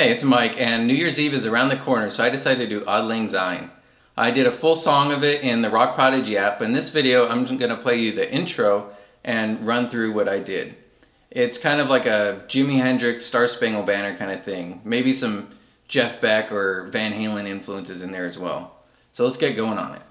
Hey, it's Mike, and New Year's Eve is around the corner, so I decided to do Auld Syne. I did a full song of it in the Prodigy app, but in this video I'm just going to play you the intro and run through what I did. It's kind of like a Jimi Hendrix, Star Spangled Banner kind of thing. Maybe some Jeff Beck or Van Halen influences in there as well. So let's get going on it.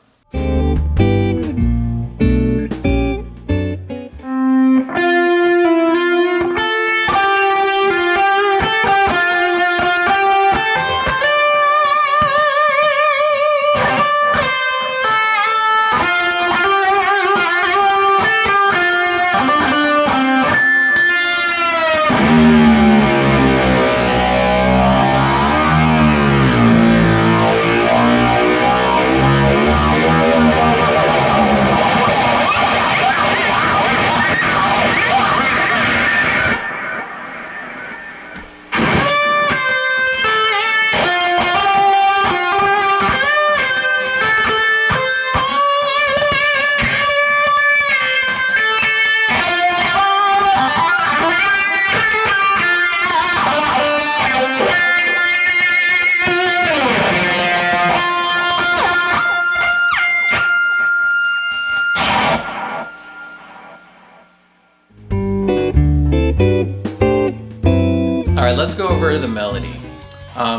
Alright, let's go over the melody.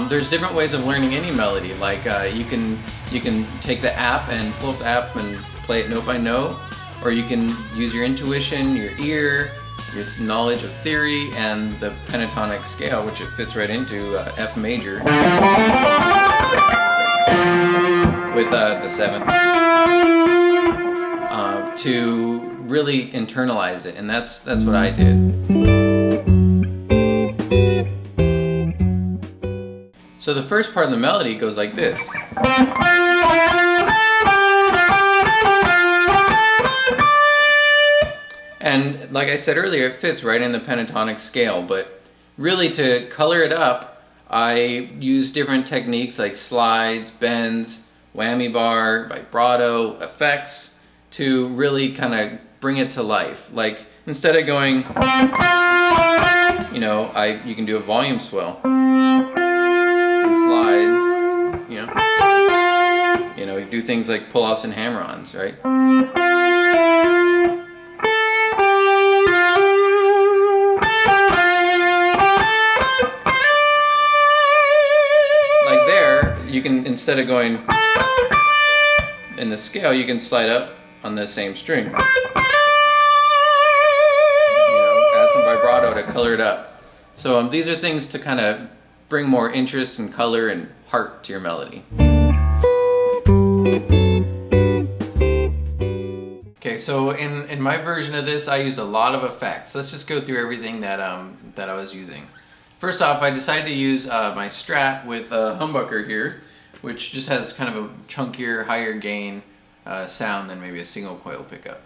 There's different ways of learning any melody. Like you can take the app and pull up the app and play it note by note, or you can use your intuition, your ear, your knowledge of theory, and the pentatonic scale, which it fits right into F major with the 7th, to really internalize it, and that's what I did. So the first part of the melody goes like this. And like I said earlier, it fits right in the pentatonic scale, but really to color it up, I use different techniques like slides, bends, whammy bar, vibrato, effects to really kind of bring it to life. Like instead of going, you can do a volume swell. Slide, you do things like pull-offs and hammer-ons, right? Like there, you can, instead of going in the scale, you can slide up on the same string. Add some vibrato to color it up. So these are things to kind of bring more interest and color and heart to your melody. Okay, so in my version of this, I use a lot of effects. Let's just go through everything that I was using. First off, I decided to use my Strat with a humbucker here, which just has kind of a chunkier, higher gain sound than maybe a single coil pickup.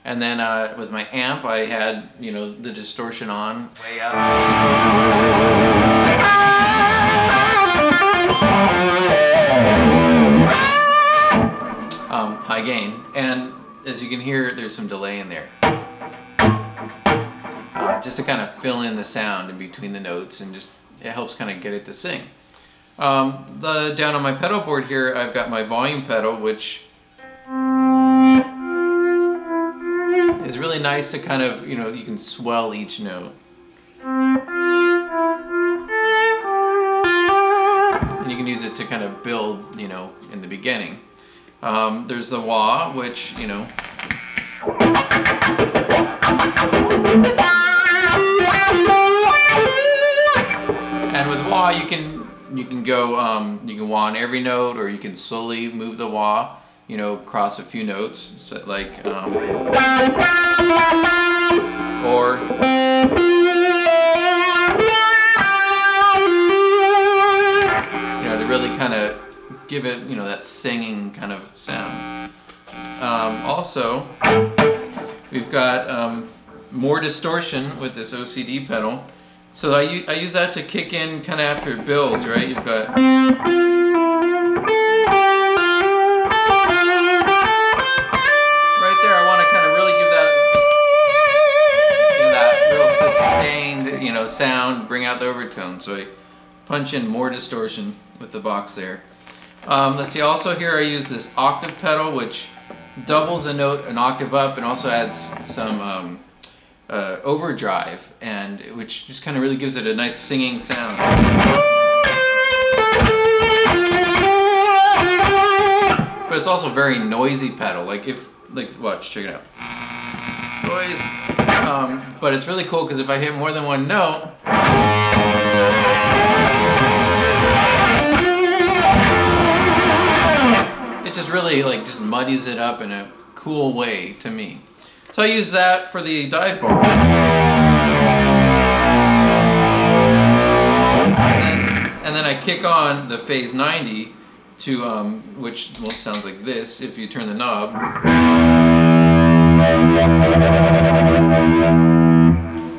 And then with my amp, I had the distortion on way up. High gain, and as you can hear, there's some delay in there, just to kind of fill in the sound in between the notes, and just it helps kind of get it to sing. Down on my pedal board here, I've got my volume pedal, which is really nice to kind of you can swell each note, and you can use it to kind of build in the beginning. There's the wah, which, and with wah you can go, you can wah on every note, or you can slowly move the wah, across a few notes, so like, or, to really kind of give it, that singing kind of sound. Also, we've got more distortion with this OCD pedal. So I use that to kick in kind of after it builds, right? You've got... Right there, I want to kind of really give that, that real sustained, sound, bring out the overtone. So punch in more distortion with the box there. Let's see, also here I use this octave pedal, which doubles a note an octave up and also adds some overdrive, and which just kind of really gives it a nice singing sound. But it's also a very noisy pedal. Like watch, check it out. Noise. But it's really cool because if I hit more than one note, it just really just muddies it up in a cool way to me. So I use that for the dive bar. And then I kick on the phase 90 to which sounds like this if you turn the knob.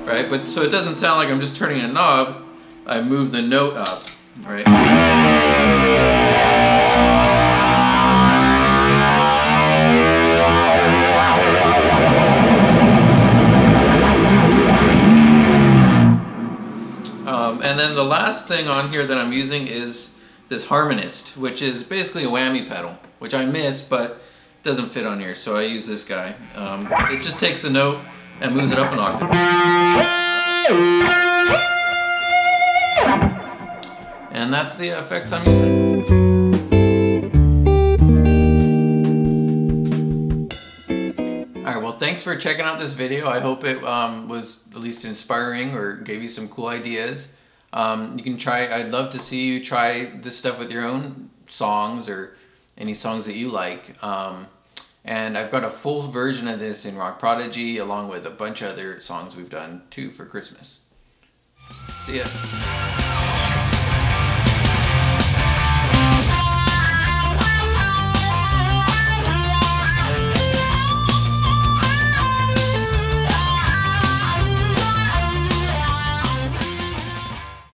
Right, but so it doesn't sound like I'm just turning a knob. I move the note up, right? And then the last thing on here that I'm using is this harmonist, which is basically a whammy pedal, which I miss, but doesn't fit on here, so I use this guy. It just takes a note and moves it up an octave. And that's the effects I'm using. Alright, well thanks for checking out this video. I hope it was at least inspiring or gave you some cool ideas. You can try, I'd love to see you try this stuff with your own songs or any songs that you like. And I've got a full version of this in Rock Prodigy along with a bunch of other songs we've done too for Christmas. See ya.